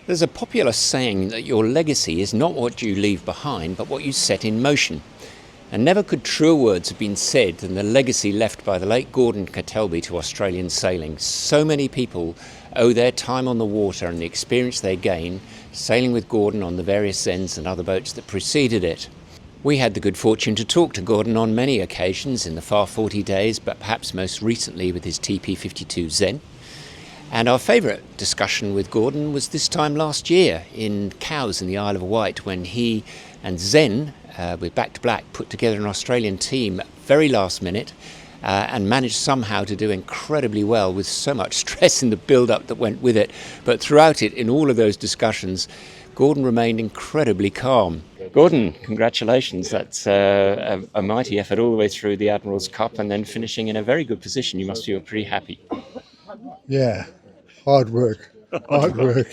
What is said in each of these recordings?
There's a popular saying that your legacy is not what you leave behind, but what you set in motion. And never could truer words have been said than the legacy left by the late Gordon Ketelbey to Australian sailing. So many people owe their time on the water and the experience they gained sailing with Gordon on the various Zens and other boats that preceded it. We had the good fortune to talk to Gordon on many occasions in the far 40 days, but perhaps most recently with his TP52 Zen. And our favourite discussion with Gordon was this time last year in Cowes in the Isle of Wight, when he and Zen, with Back to Black, put together an Australian team very last minute and managed somehow to do incredibly well with so much stress in the build-up that went with it. But throughout it, in all of those discussions, Gordon remained incredibly calm. Gordon, congratulations. That's a mighty effort all the way through the Admiral's Cup and then finishing in a very good position. You must feel pretty happy. Yeah, hard work. After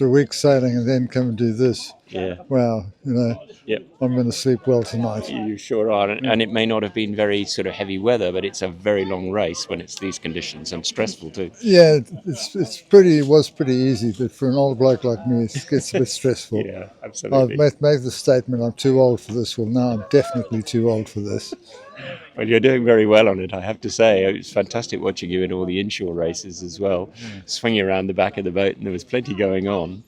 a week sailing and then come and do this. Yeah. Wow, Yep. I'm going to sleep well tonight. You sure are. And it may not have been very sort of heavy weather, but it's a very long race when it's these conditions, and stressful too. Yeah, it was pretty easy, but for an old bloke like me, it gets a bit stressful. Yeah, absolutely. I've made the statement, I'm too old for this. Well, now I'm definitely too old for this. Well, you're doing very well on it, I have to say. It was fantastic watching you in all the inshore races as well, swinging around the back of the boat, and there was plenty going on.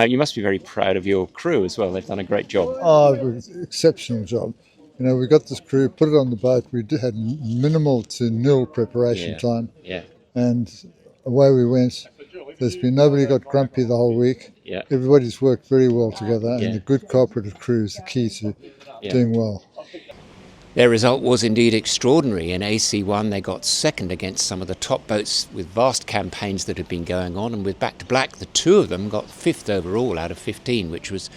You must be very proud of your crew as well. They've done a great job. Oh, it was an exceptional job. We got this crew, put it on the boat. We had minimal to nil preparation time. Yeah. And away we went. There's been nobody got grumpy the whole week. Yeah. Everybody's worked very well together, and a good cooperative crew is the key to doing well. Their result was indeed extraordinary. In AC1, they got second against some of the top boats with vast campaigns that had been going on, and with Back to Black, the two of them got fifth overall out of 15, which was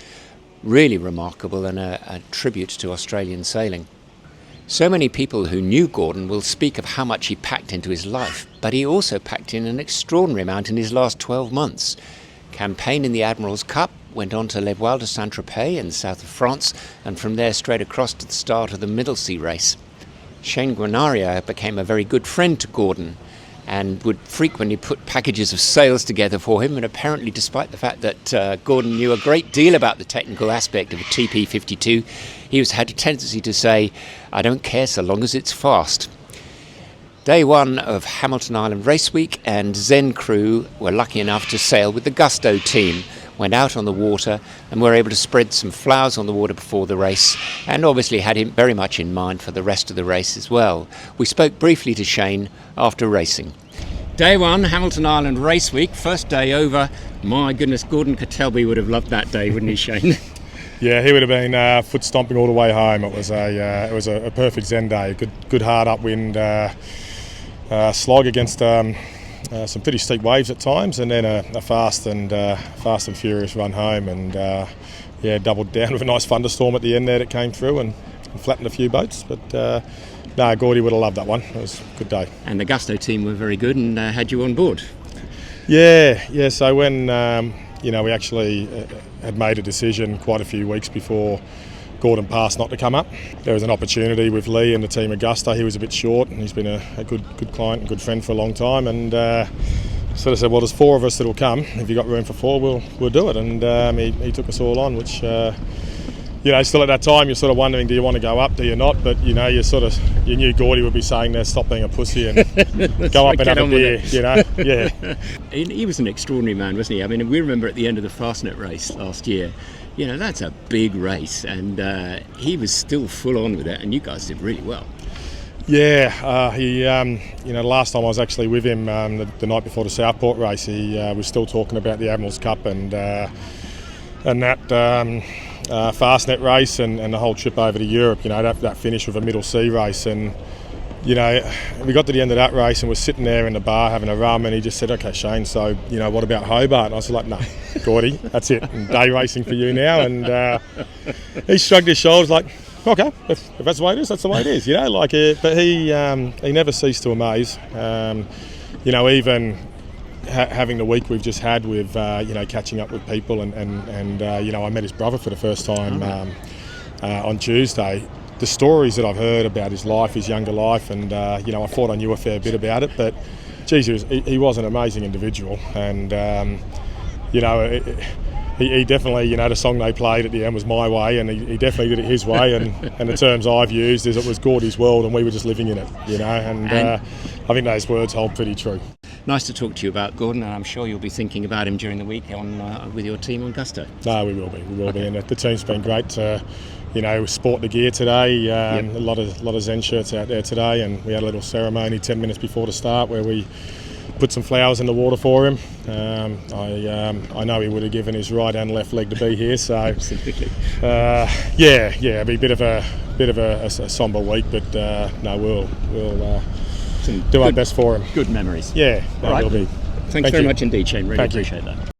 really remarkable and a tribute to Australian sailing. So many people who knew Gordon will speak of how much he packed into his life, but he also packed in an extraordinary amount in his last 12 months. Campaign in the Admiral's Cup, went on to Les Voiles de Saint-Tropez in the south of France, and from there straight across to the start of the Middle Sea race. Shane Guanaria became a very good friend to Gordon and would frequently put packages of sails together for him, and apparently despite the fact that Gordon knew a great deal about the technical aspect of a TP52, he had a tendency to say, "I don't care so long as it's fast." Day one of Hamilton Island Race Week, and Zen crew were lucky enough to sail with the Gusto team, went out on the water and were able to spread some flowers on the water before the race, and obviously had him very much in mind for the rest of the race as well. We spoke briefly to Shane after racing. Day one, Hamilton Island Race Week, first day over. My goodness, Gordon Ketelbey would have loved that day, wouldn't he, Shane? Yeah, he would have been foot stomping all the way home. It was a perfect Zen day. Good hard upwind slog against some pretty steep waves at times, and then a fast and furious run home, and doubled down with a nice thunderstorm at the end there that came through and flattened a few boats. But Gordy would have loved that one. It was a good day. And the Gusto team were very good and had you on board. Yeah. So when we actually had made a decision quite a few weeks before Gordon passed not to come up, there was an opportunity with Lee and the team at Gusto. He was a bit short, and he's been a good client and good friend for a long time, and sort of said, well, there's four of us that'll come. If you've got room for four, we'll do it. And he took us all on, which still at that time you're sort of wondering, do you want to go up, do you not? But you knew Gordy would be saying there, stop being a pussy and go up and have a beer, yeah. He was an extraordinary man, wasn't he? I mean, we remember at the end of the Fastnet race last year, that's a big race, and he was still full on with it, and you guys did really well. Yeah, he, the last time I was actually with him the night before the Southport race, he was still talking about the Admiral's Cup and that Fastnet race and the whole trip over to Europe. That finish with a Middle Sea race, and we got to the end of that race and we're sitting there in the bar having a rum, and he just said, "Okay, Shane, so what about Hobart?" And I was like, "No, Gordy, that's it. Day racing for you now." And he shrugged his shoulders like, "Okay, if that's the way it is, that's the way it is." But he never ceased to amaze. Even having the week we've just had with catching up with people, and I met his brother for the first time on Tuesday. The stories that I've heard about his life, his younger life, and I thought I knew a fair bit about it, but geez, he was an amazing individual, and you know, he definitely, you know, the song they played at the end was My Way, and he definitely did it his way, and the terms I've used is it was Gordy's world and we were just living in it, you know, and I think those words hold pretty true. Nice to talk to you about Gordon, and I'm sure you'll be thinking about him during the week with your team on Gusto. No, we will be, and the team's been great to, you know, sport the gear today. A lot of Zen shirts out there today, and we had a little ceremony 10 minutes before the start where we put some flowers in the water for him. I know he would have given his right and left leg to be here, so Absolutely. it'll be a bit of a sombre week, but no, we'll do our best for him. Good memories. Yeah, All right. will be. Thanks very much indeed, Shane. Really appreciate that.